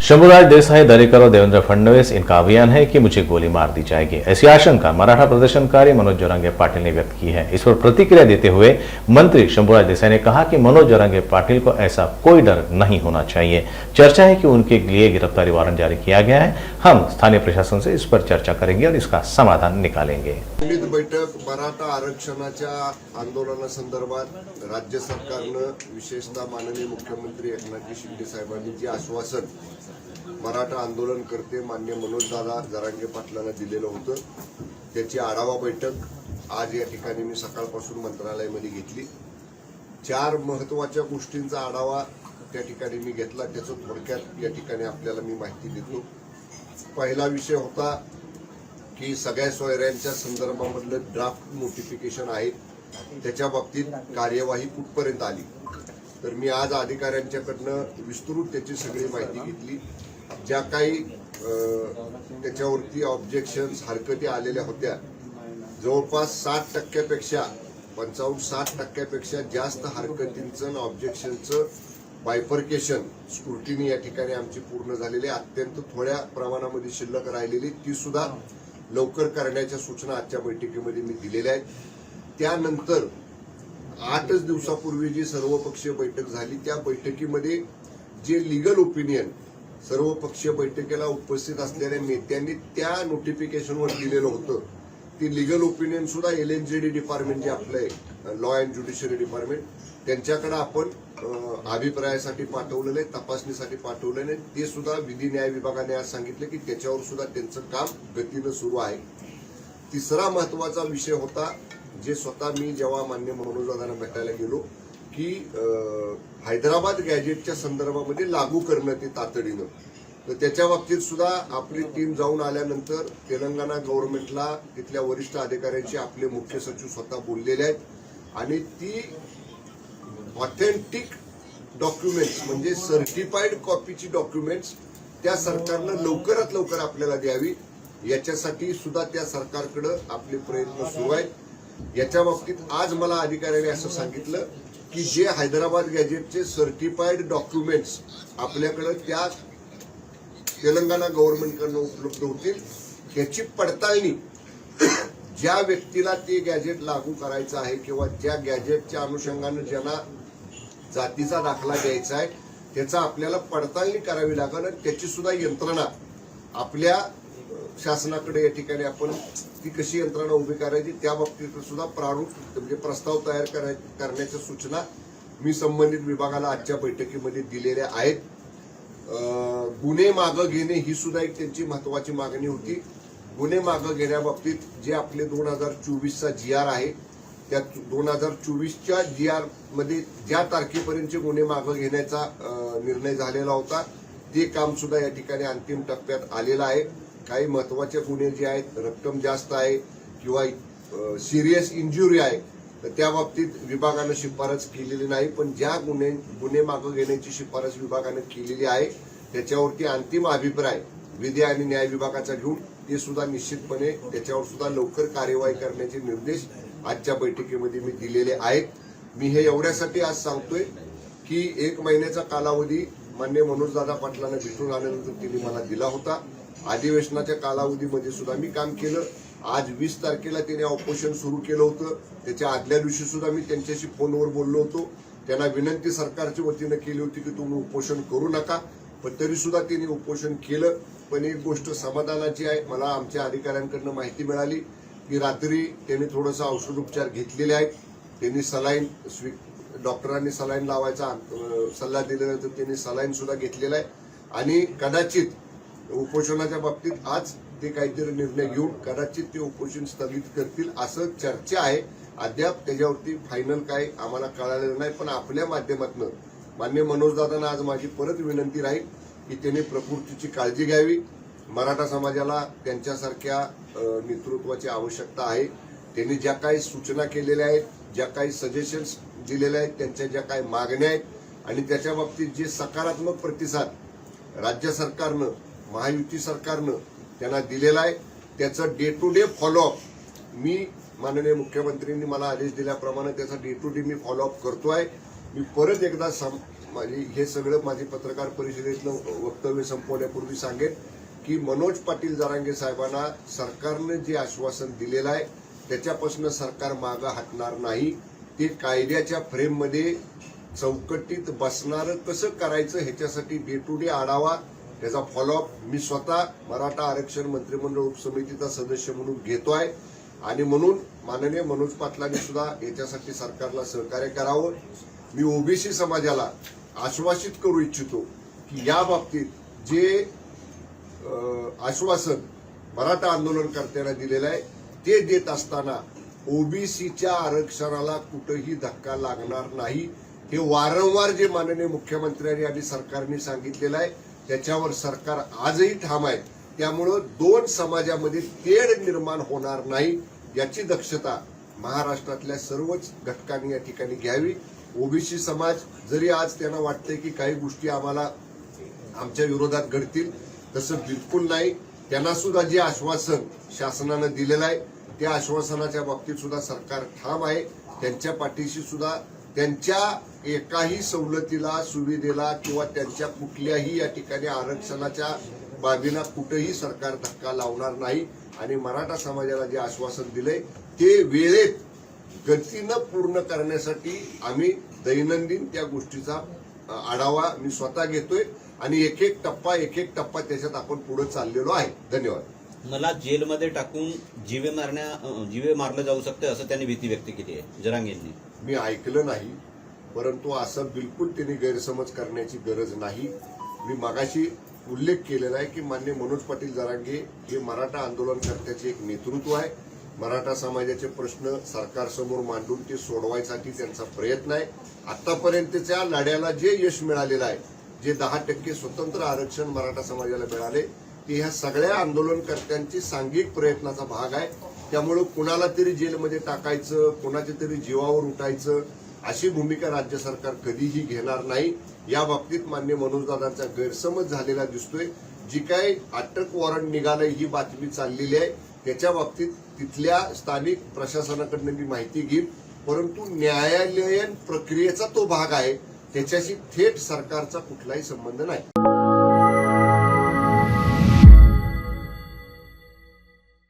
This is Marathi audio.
शंभूराज देसाई, दरेकर और देवेंद्र फडणवीस, इनका अभियान है कि मुझे गोली मार दी जाएगी, ऐसी आशंका मराठा प्रदर्शनकारी मनोज जोरंगे पाटिल ने व्यक्त की है। इस पर प्रतिक्रिया देते हुए मंत्री शंभूराज देसाई ने कहा कि मनोज जोरंगे पाटिल को ऐसा कोई डर नहीं होना चाहिए। चर्चा है कि उनके लिए गिरफ्तारी वारंट जारी किया गया है। हम स्थानीय प्रशासन से इस पर चर्चा करेंगे और इसका समाधान निकालेंगे। बैठक मराठा आरक्षणाच्या आंदोलनासंदर्भात राज्य सरकारनं विशेषतः माननीय मुख्यमंत्री एकनाथ शिंदे साहेबांनी जे आश्वासन मराठा आंदोलन करते मान्य मनोजदादा जरांगे पाटलांना दिलेलं होतं, त्याची आढावा बैठक आज या ठिकाणी मी सकाळपासून मंत्रालयामध्ये घेतली। 4 महत्त्वाच्या गोष्टींचा आढावा त्या ठिकाणी मी घेतला, त्याचं थोडक्यात या ठिकाणी आपल्याला मी माहिती देतो। पहिला विषय होता की सगळ्या सोयऱ्यांच्या संदर्भामधलं ड्राफ्ट नोटिफिकेशन आहे, त्याच्या बाबतीत कार्यवाही कुठपर्यंत आली। तर मी आज अधिकाऱ्यांच्याकडनं विस्तृत त्याची सगळी माहिती घेतली। ज्या काही त्याच्यावरती ऑब्जेक्शन्स हरकती आलेल्या होत्या, जवळपास 60% 55-60% जास्त हरकतींचं ऑब्जेक्शनचं बायफर्केशन स्क्रुटिनी या ठिकाणी आमची पूर्ण झालेली, अत्यंत थोड्या प्रमाणामध्ये शिल्लक राहिलेली ती सुद्धा लवकर करण्याच्या सूचना आजच्या बैठकीमध्ये मी दिलेल्या आहेत। त्यानंतर 8 दिवसापूर्वी जी सर्वपक्षीय बैठक झाली, त्या बैठकीमध्ये जे लीगल ओपिनियन सर्वपक्षीय बैठकीला उपस्थित असलेल्या नेत्यांनी त्या नोटिफिकेशनवर दिलेलं होतं, ती लीगल ओपिनियन सुद्धा LNJD डिपार्टमेंट जे आपलं लॉ अँड ज्युडिशरी डिपार्टमेंट त्यांच्याकडे आपण अभिप्रायासाठी पाठवलेलं आहे, तपासणीसाठी पाठवलेलं आहे। ते सुद्धा विधी न्याय विभागाने आज सांगितलं की त्याच्यावर सुद्धा त्यांचं काम गतीनं सुरू आहे। तिसरा महत्त्वाचा विषय होता, जे स्वतः मी जेव्हा मान्य मनोजदादांना भेटायला गेलो की हैदराबाद गॅजेटच्या संदर्भामध्ये लागू करणं ते तातडीनं, तर त्याच्या बाबतीत सुद्धा आपली टीम जाऊन आल्यानंतर तेलंगणा गव्हर्नमेंटला तिथल्या वरिष्ठ अधिकाऱ्यांशी आपले मुख्य सचिव स्वतः बोललेले आहेत आणि ती ऑथेंटिक डॉक्युमेंट्स म्हणजे सर्टिफाईड कॉपीची डॉक्युमेंट्स त्या सरकारनं लवकरात लवकर आपल्याला द्यावी, याच्यासाठी सुद्धा त्या सरकारकडे आपले प्रयत्न सुरू आहेत। याच्या बाबतीत आज मला अधिकाऱ्यांनी असं सांगितलं की जे हैदराबाद गॅजेटचे सर्टिफाईड डॉक्युमेंट्स आपल्याकडे त्या तेलंगणा गव्हर्नमेंटकडून उपलब्ध होतील, त्याची पडताळणी ज्या व्यक्तीला ते गॅजेट लागू करायचं आहे किंवा ज्या गॅजेटच्या अनुषंगानं ज्यांना जातीचा दाखला द्यायचा आहे त्याचा आपल्याला पडताळणी करावी लागेल आणि त्याची सुद्धा यंत्रणा आपल्या शासनाकडे या ठिकाणी आपण ती कशी यंत्रणा उभी करायची त्या बाबतीत सुद्धा प्रारूप म्हणजे प्रस्ताव तयार करण्याच्या सूचना मी संबंधित विभागाला आजच्या बैठकीमध्ये दिलेल्या आहेत। गुन्हे मागं घेणे ही सुद्धा एक त्यांची महत्वाची मागणी होती। गुन्हे मागं घेण्याबाबतीत जे आपले 2024चा GR आहे, त्या 2024च्या GR मध्ये ज्या तारखेपर्यंतचे गुन्हे मागं घेण्याचा निर्णय झालेला होता, ते काम सुद्धा या ठिकाणी अंतिम टप्प्यात आलेलं आहे। काही महत्वाचे गुन्हे जे आहेत, रक्कम जास्त आहे किंवा सिरियस इंजुरी आहे, तर त्या बाबतीत विभागानं शिफारस केलेली नाही, पण ज्या गुन्हे मागं घेण्याची शिफारस विभागानं केलेली आहे त्याच्यावरती अंतिम अभिप्राय विधी आणि न्याय विभागाचा घेऊन ते सुद्धा निश्चितपणे त्याच्यावर सुद्धा लवकर कार्यवाही करण्याचे निर्देश आजच्या बैठकीमध्ये मी दिलेले आहेत। मी हे एवढ्यासाठी आज सांगतोय की 1 महिन्याचा कालावधी मान्य मनोजदादा पाटलांना भेटून आल्यानंतर त्यांनी मला दिला होता। अधिवेशनाच्या कालावधीमध्ये सुद्धा मी काम केलं। आज 20 तारखेला त्यांनी ऑपरेशन सुरू केलं होतं, त्याच्या आदल्या दिवशी सुद्धा मी त्यांच्याशी फोनवर बोललो होतो। त्यांना विनंती सरकारच्या वतीनं केली होती की तुम्ही उपोषण करू नका, पण तरी सुद्धा त्यांनी उपोषण केलं। पण एक गोष्ट समाधानाची आहे, मला आमच्या अधिकाऱ्यांकडून माहिती मिळाली की रात्री त्यांनी थोडंसं औषधोपचार घेतलेले आहेत, त्यांनी सलाईन डॉक्टरांनी सलाईन लावायचा सल्ला दिल्यानंतर त्यांनी सलाईन सुद्धा घेतलेला आहे आणि कदाचित उपोषणाच्या बाबतीत आज ते काहीतरी निर्णय घेऊन कदाचित ते उपोषण स्थगित करतील असं चर्चा आहे। अद्याप त्याच्यावरती फायनल काय आम्हाला कळालेलं नाही, पण आपल्या माध्यमातून मान्य मनोजदादांना आज माझी परत विनंती राहील की त्यांनी प्रकृतीची काळजी घ्यावी। मराठा समाजाला त्यांच्यासारख्या नेतृत्वाची आवश्यकता आहे। त्यांनी ज्या काही सूचना केलेल्या आहेत, ज्या काही सजेशन्स दिलेले आहेत, त्यांच्या ज्या काही मागण्या आहेत आणि त्याच्या बाबतीत जे सकारात्मक प्रतिसाद राज्य सरकारनं महायुती सरकारनं त्यांना दिलेला आहे, त्याचं डे टू डे फॉलोअप मी माननीय मुख्यमंत्र्यांनी मला आदेश दिल्याप्रमाणे त्याचा डे टू डे मी फॉलोअप करतोय। मी परत एकदा हे सगळं माझे पत्रकार परिषदेतलं वक्तव्य संपवण्यापूर्वी सांगेन की मनोज पाटील जरांगे साहेबांना सरकारनं जे आश्वासन दिलेलं आहे त्याच्यापासून सरकार मागं हटणार नाही. ते कायद्याच्या फ्रेममध्ये चौकटीत बसणारं कसं करायचं ह्याच्यासाठी डे टू डे आढावा त्याचा फॉलोअप मी स्वतः मराठा आरक्षण मंत्रिमंडळ उपसमितीचा सदस्य म्हणून घेतोय आणि म्हणून माननीय मनोज पाटलांनी सुद्धा याच्यासाठी सरकारला सहकार्य करावं. मी ओबीसी समाजाला आश्वासित करू इच्छितो की या बाबतीत जे आश्वासन मराठा आंदोलनकर्त्यांना दिलेलं आहे ते देत असताना ओबीसीच्या आरक्षणाला कुठेही धक्का लागणार नाही. हे वारंवार जे माननीय मुख्यमंत्र्यांनी आणि सरकारने सांगितलेलं आहे त्याच्यावर सरकार आजही ठाम आहे. त्यामुळं दोन समाजामध्ये तेढ निर्माण होणार नाही याची दक्षता महाराष्ट्रातल्या सर्वच घटकांनी या ठिकाणी घ्यावी. ओबीसी समाज जरी आज त्यांना वाटतंय की काही गोष्टी आम्हाला आमच्या विरोधात घडतील तसं बिलकुल नाही. त्यांना सुद्धा जे आश्वासन शासनानं दिलेलं आहे त्या आश्वासनाच्या बाबतीत सुद्धा सरकार ठाम आहे. त्यांच्या पाठीशी सुद्धा त्यांच्या एकाही सवलतीला सुविधेला किंवा त्यांच्या कुठल्याही या ठिकाणी आरक्षणाच्या बाबींना कुठेही सरकार धक्का लावणार नाही आणि मराठा समाजाला जे आश्वासन दिलंय ते वेळेत गतीनं पूर्ण करण्यासाठी आम्ही दैनंदिन त्या गोष्टीचा आढावा मी स्वतः घेतोय आणि एक एक टप्पा त्याच्यात आपण पुढे चाललेलो आहे. धन्यवाद. मला जेलमध्ये टाकून जीवे मारलं जाऊ शकते असं त्यांनी भीती व्यक्त केली आहे जरांगेंनी. मी ऐकलं नाही परंतु असं बिलकुल त्यांनी गैरसमज करण्याची गरज नाही. मी मगाशी उल्लेख केलेला आहे की माननीय मनोज पाटील जरांगे हे मराठा आंदोलनकर्त्याचे एक नेतृत्व आहे. मराठा समाजाचे प्रश्न सरकारसमोर मांडून ते सोडवायसाठी त्यांचा प्रयत्न आहे. आतापर्यंतच्या लढ्याला जे यश मिळालेलं आहे जे 10% स्वतंत्र आरक्षण मराठा समाजाला मिळाले ते ह्या सगळ्या आंदोलनकर्त्यांची सांघिक प्रयत्नाचा भाग आहे. त्यामुळे कुणाला तरी जेलमध्ये टाकायचं कुणाच्या तरी जीवावर उठायचं अशी भूमिका राज्य सरकार कधीही घेणार नाही. या बाबतीत माननीय मनोजदादांचा गैरसमज झालेला दिसतोय. जी काय अटक वॉरंट निघालंय ही बातमी चाललेली आहे त्याच्या बाबतीत तिथल्या स्थानिक प्रशासनाकडनं मी माहिती घेईन परंतु न्यायालयीन प्रक्रियेचा तो भाग आहे त्याच्याशी थेट सरकारचा कुठलाही संबंध नाही.